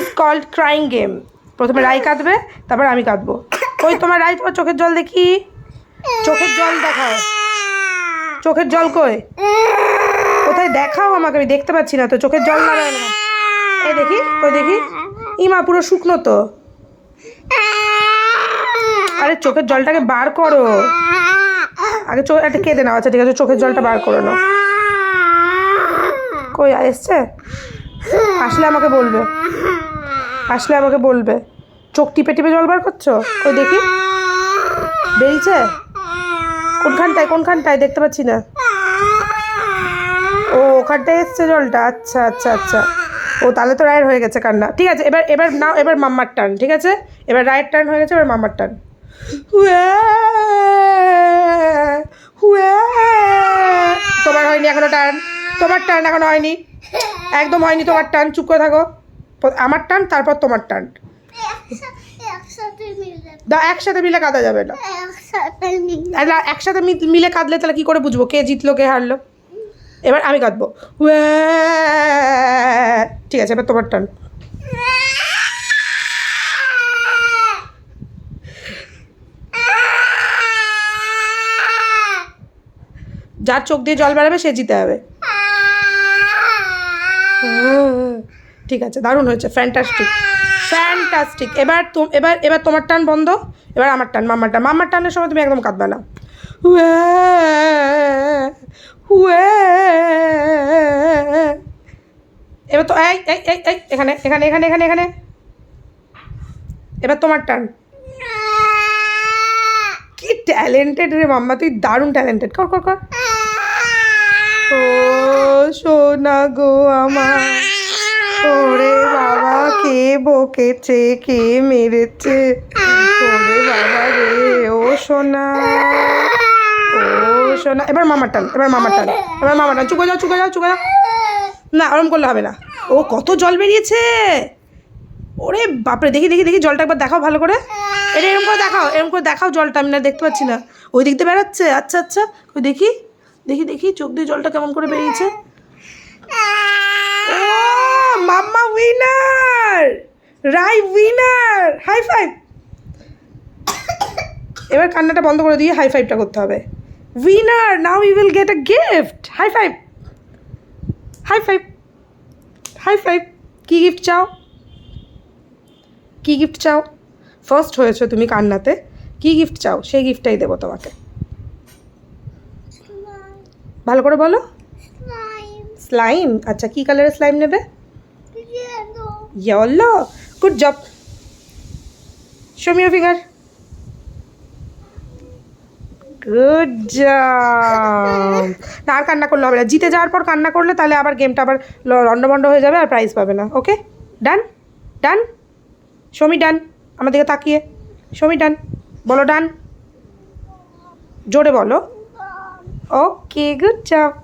Is called crying game. প্রথমে রাই কাঁদবে, তারপর আমি কাঁদবো। ওই তোমার রাই, তোমার চোখের জল দেখি, চোখের জল দেখাও। চোখের জল কই? কোথায় দেখাও আমাকে, আমি দেখতে পাচ্ছি না তো। চোখের জল না, এই দেখি, ওই দেখি। ইমা পুরো শুকনো তো। আরে চোখের জলটাকে বার করো আগে। একটা কেঁদে নাও। আচ্ছা ঠিক আছে, চোখের জলটা বার করে নাও। কই এসছে? আসলে আমাকে বলবে, আসলে আমাকে বলবে। চোখ টিপে টিপে জল বার করছো? ওই দেখি, বেরিয়েছে? কোনখানটায়, কোনখানটায় দেখতে পাচ্ছি না। ও ওখানটায় এসছে জলটা। আচ্ছা আচ্ছা আচ্ছা। ও তাহলে তো রায়ের হয়ে গেছে কান্না। ঠিক আছে, এবার এবার নাও, এবার মাম্মার টার্ন। ঠিক আছে, এবার রায়ের টার্ন হয়ে গেছে, এবার মাম্মার টার্ন। তোমার হয়নি এখনো টার্ন, তোমার টার্ন এখনো হয়নি, একদম হয়নি তোমার টার্ন। চুপ করে থাকো। আমার টার্ন, তারপর তোমার টার্ন। একসাথে মিলে কাঁদা যাবে না। একসাথে মিলে কাঁদলে তাহলে কি করে বুঝবো কে জিতলো কে হারলো? এবার আমি কাঁদবো। ঠিক আছে, এবার তোমার টার্ন। যার চোখ দিয়ে জল বেরোবে সে জিতে হবে। ঠিক আছে, দারুণ হয়েছে, ফ্যান্টাস্টিক ফ্যান্টাস্টিক। এবার এবার এবার তোমার টার্ন বন্ধ। এবার আমার টার্ন, মাম্মার টার্ন। মাম্মার টার্নের সময় তুমি একদম কাঁদবে না। এবার তো এই এই এই এই এখানে এখানে এখানে এখানে এখানে। এবার তোমার টার্ন। কি ট্যালেন্টেড রে মাম্মা, তুই দারুণ ট্যালেন্টেড। কর কর কর। ও সোনা গো আমার, ওরে বাবা কে বকেছে কে মেরেছে, ওরে বাবা রে। ও সোনা, ও সোনা। এবার মামার টান, এবার মামার টান, এবার মামার টান। চুকে যাও চুকে যাও চুকে যাও। না ওরম করলে হবে না। ও কত জল বেরিয়েছে। ওরে বাপরে, দেখি দেখি দেখি জলটা একবার দেখাও ভালো করে। এটা এরকম করে দেখাও, এরকম করে দেখাও জলটা, আমি না দেখতে পাচ্ছি না। ওই দিক দিয়ে বেড়াচ্ছে। আচ্ছা আচ্ছা, ওই দেখি দেখি দেখি চোখ দিয়ে জলটা কেমন করে বেরিয়েছে। ও mamma winner, Rai winner. High five. এবার কান্নাটা বন্ধ করে দিয়ে হাই ফাইভটা করতে হবে। Winner, now you will get a gift. High five, high five, high five. কী গিফট চাও, কী গিফট চাও? ফার্স্ট হয়েছো তুমি কান্নাতে, কী গিফট চাও? সেই গিফটটাই দেবো তোমাকে। ভালো করে বলো। স্লাইম। আচ্ছা, কী কালারের স্লাইম নেবে? Yellow. Good job. Show me your finger. Good job. না আর কান্না করলে হবে না। জিতে যাওয়ার পর কান্না করলে তাহলে আবার গেমটা আবার লন্ডভন্ড হয়ে যাবে আর প্রাইজ পাবে না। ওকে, ডান ডান। শো মি ডান। আমার দিকে তাকিয়ে শো মি ডান। বলো ডান, জোরে বলো। ওকে, গুড জব।